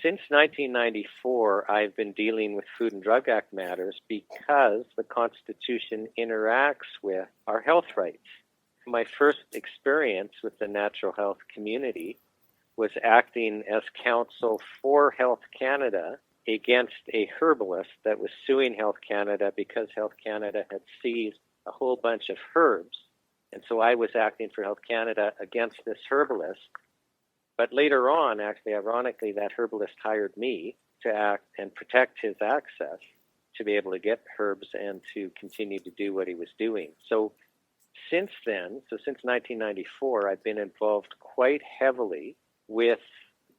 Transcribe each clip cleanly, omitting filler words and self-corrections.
Since 1994, I've been dealing with Food and Drug Act matters because the Constitution interacts with our health rights. My first experience with the natural health community was acting as counsel for Health Canada against a herbalist that was suing Health Canada because Health Canada had seized a whole bunch of herbs. And so I was acting for Health Canada against this herbalist. But later on, actually, ironically, that herbalist hired me to act and protect his access to be able to get herbs and to continue to do what he was doing. So since then, since 1994, I've been involved quite heavily with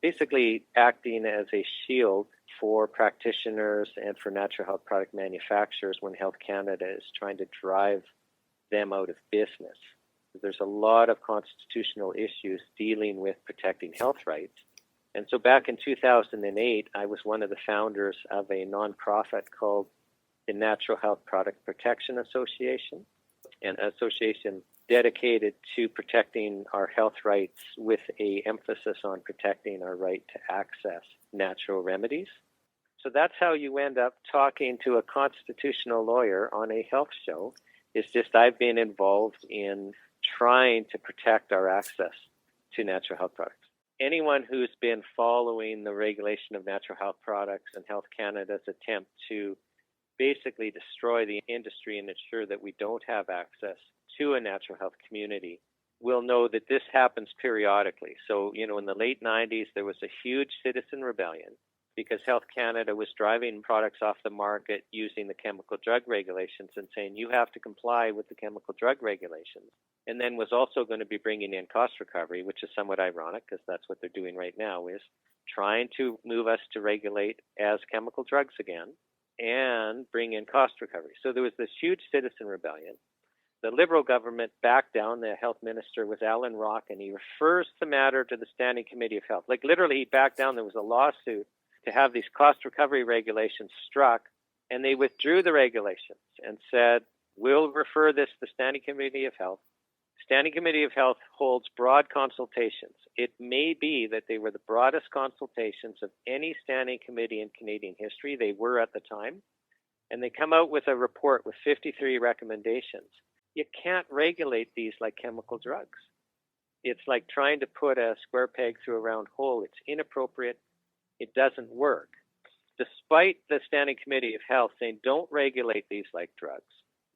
basically acting as a shield for practitioners and for natural health product manufacturers when Health Canada is trying to drive them out of business. There's a lot of constitutional issues dealing with protecting health rights. And so back in 2008, I was one of the founders of a nonprofit called the Natural Health Product Protection Association, an association dedicated to protecting our health rights with an emphasis on protecting our right to access natural remedies. So that's how you end up talking to a constitutional lawyer on a health show. It's just I've been involved in trying to protect our access to natural health products. Anyone who's been following the regulation of natural health products and Health Canada's attempt to basically destroy the industry and ensure that we don't have access to a natural health community will know that this happens periodically. So, in the late 90s, there was a huge citizen rebellion because Health Canada was driving products off the market using the chemical drug regulations and saying you have to comply with the chemical drug regulations, and then was also going to be bringing in cost recovery, which is somewhat ironic because that's what they're doing right now, is trying to move us to regulate as chemical drugs again and bring in cost recovery. So there was this huge citizen rebellion. The Liberal government backed down. The health minister was Alan Rock, and he refers the matter to the Standing Committee of Health. Like literally, he backed down. There was a lawsuit to have these cost recovery regulations struck, and they withdrew the regulations and said, we'll refer this to the Standing Committee of Health. Standing Committee of Health holds broad consultations. It may be that they were the broadest consultations of any standing committee in Canadian history. They were at the time. And they come out with a report with 53 recommendations. You can't regulate these like chemical drugs. It's like trying to put a square peg through a round hole. It's inappropriate. It doesn't work. Despite the Standing Committee of Health saying don't regulate these like drugs,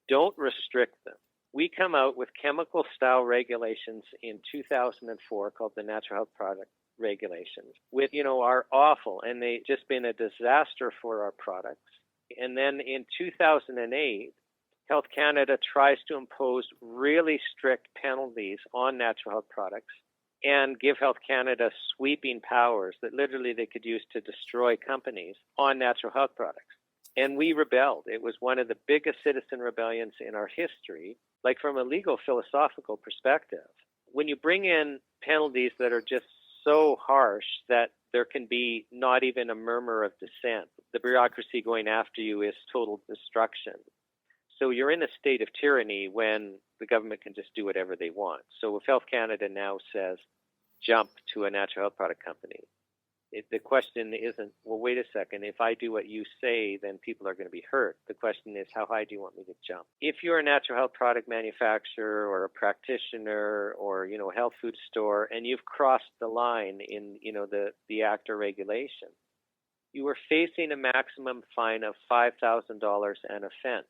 don't restrict them, we come out with chemical-style regulations in 2004 called the Natural Health Product Regulations, with, are awful, and they've just been a disaster for our products. And then in 2008, Health Canada tries to impose really strict penalties on natural health products and give Health Canada sweeping powers that literally they could use to destroy companies on natural health products. And we rebelled. It was one of the biggest citizen rebellions in our history. Like from a legal philosophical perspective, when you bring in penalties that are just so harsh that there can be not even a murmur of dissent, the bureaucracy going after you is total destruction. So you're in a state of tyranny when the government can just do whatever they want. So if Health Canada now says, jump to a natural health product company, the question isn't, well, wait a second, if I do what you say, then people are going to be hurt. The question is, how high do you want me to jump? If you're a natural health product manufacturer or a practitioner or, a health food store, and you've crossed the line in, the act or regulation, you are facing a maximum fine of $5,000 an offense.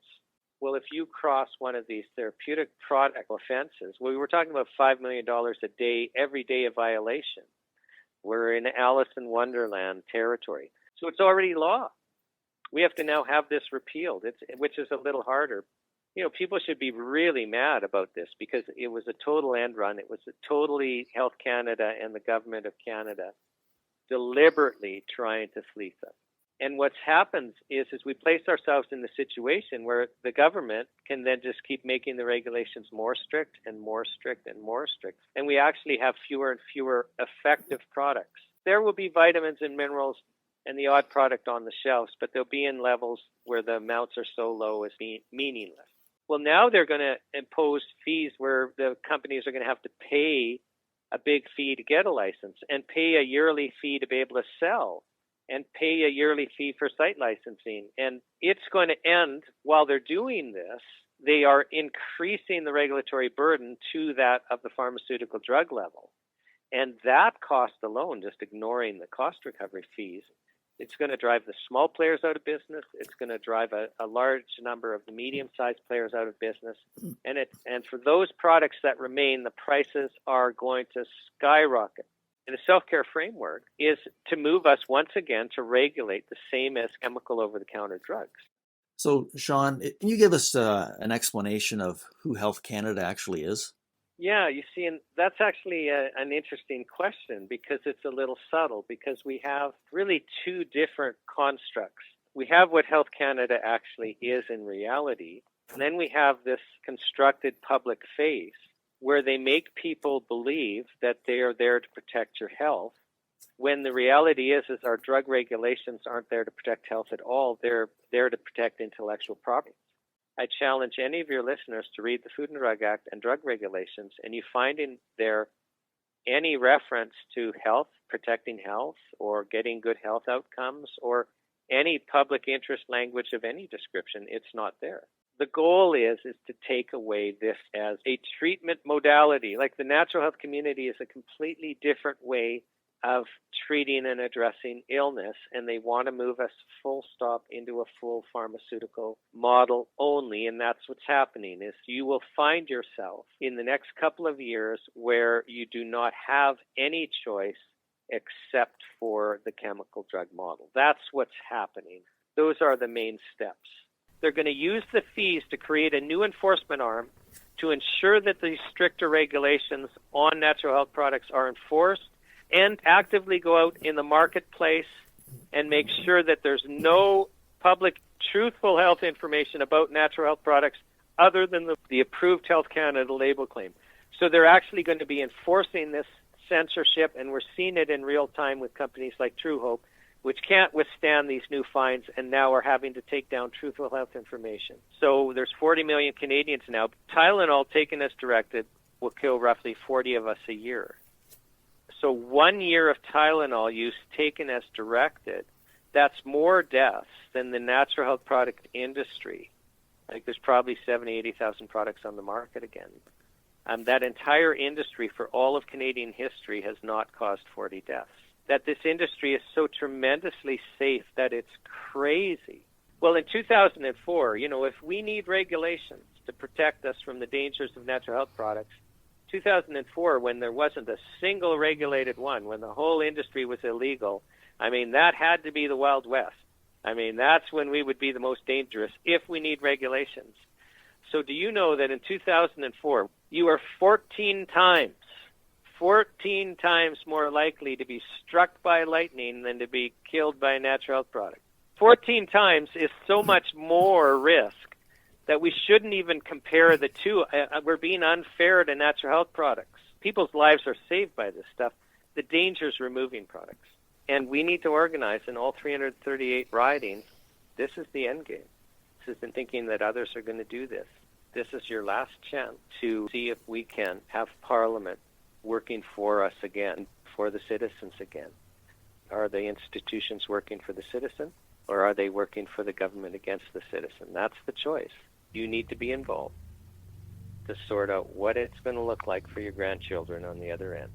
Well, if you cross one of these therapeutic product offenses, we were talking about $5 million a day, every day of violation. We're in Alice in Wonderland territory. So it's already law. We have to now have this repealed, which is a little harder. People should be really mad about this because it was a total end run. It was a totally Health Canada and the government of Canada deliberately trying to fleece us. And what's happened is we place ourselves in the situation where the government can then just keep making the regulations more strict and more strict and more strict. And we actually have fewer and fewer effective products. There will be vitamins and minerals and the odd product on the shelves, but they'll be in levels where the amounts are so low as being meaningless. Well, now they're going to impose fees where the companies are going to have to pay a big fee to get a license and pay a yearly fee to be able to sell and pay a yearly fee for site licensing. And it's going to end while they're doing this. They are increasing the regulatory burden to that of the pharmaceutical drug level. And that cost alone, just ignoring the cost recovery fees, it's going to drive the small players out of business. It's going to drive a large number of the medium-sized players out of business. And for those products that remain, the prices are going to skyrocket. And the self-care framework is to move us once again to regulate the same as chemical over-the-counter drugs. So, Shawn, can you give us an explanation of who Health Canada actually is? Yeah, you see, and that's actually an interesting question because it's a little subtle, because we have really two different constructs. We have what Health Canada actually is in reality, and then we have this constructed public face where they make people believe that they are there to protect your health, when the reality is our drug regulations aren't there to protect health at all. They're there to protect intellectual property. I challenge any of your listeners to read the Food and Drug Act and drug regulations, and you find in there any reference to health, protecting health, or getting good health outcomes, or any public interest language of any description. It's not there. The goal is to take away this as a treatment modality. Like the natural health community is a completely different way of treating and addressing illness, and they want to move us full stop into a full pharmaceutical model only, and that's what's happening. Is you will find yourself in the next couple of years where you do not have any choice except for the chemical drug model. That's what's happening. Those are the main steps. They're going to use the fees to create a new enforcement arm to ensure that these stricter regulations on natural health products are enforced, and actively go out in the marketplace and make sure that there's no public truthful health information about natural health products other than the approved Health Canada label claim. So they're actually going to be enforcing this censorship, and we're seeing it in real time with companies like True Hope, which can't withstand these new fines and now are having to take down truthful health information. So there's 40 million Canadians now. Tylenol, taken as directed, will kill roughly 40 of us a year. So 1 year of Tylenol use taken as directed, that's more deaths than the natural health product industry. Like there's probably 70,000, 80,000 products on the market again. That entire industry for all of Canadian history has not caused 40 deaths. That this industry is so tremendously safe that it's crazy. Well, in 2004, if we need regulations to protect us from the dangers of natural health products, 2004, when there wasn't a single regulated one, when the whole industry was illegal, that had to be the Wild West. That's when we would be the most dangerous if we need regulations. So do you know that in 2004, you are 14 times more likely to be struck by lightning than to be killed by a natural health product? 14 times is so much more risk that we shouldn't even compare the two. We're being unfair to natural health products. People's lives are saved by this stuff. The danger's removing products. And we need to organize in all 338 ridings. This is the end game. This isn't thinking that others are going to do this. This is your last chance to see if we can have Parliament working for us again, for the citizens again. Are the institutions working for the citizen, or are they working for the government against the citizen? That's the choice. You need to be involved to sort out what it's going to look like for your grandchildren on the other end.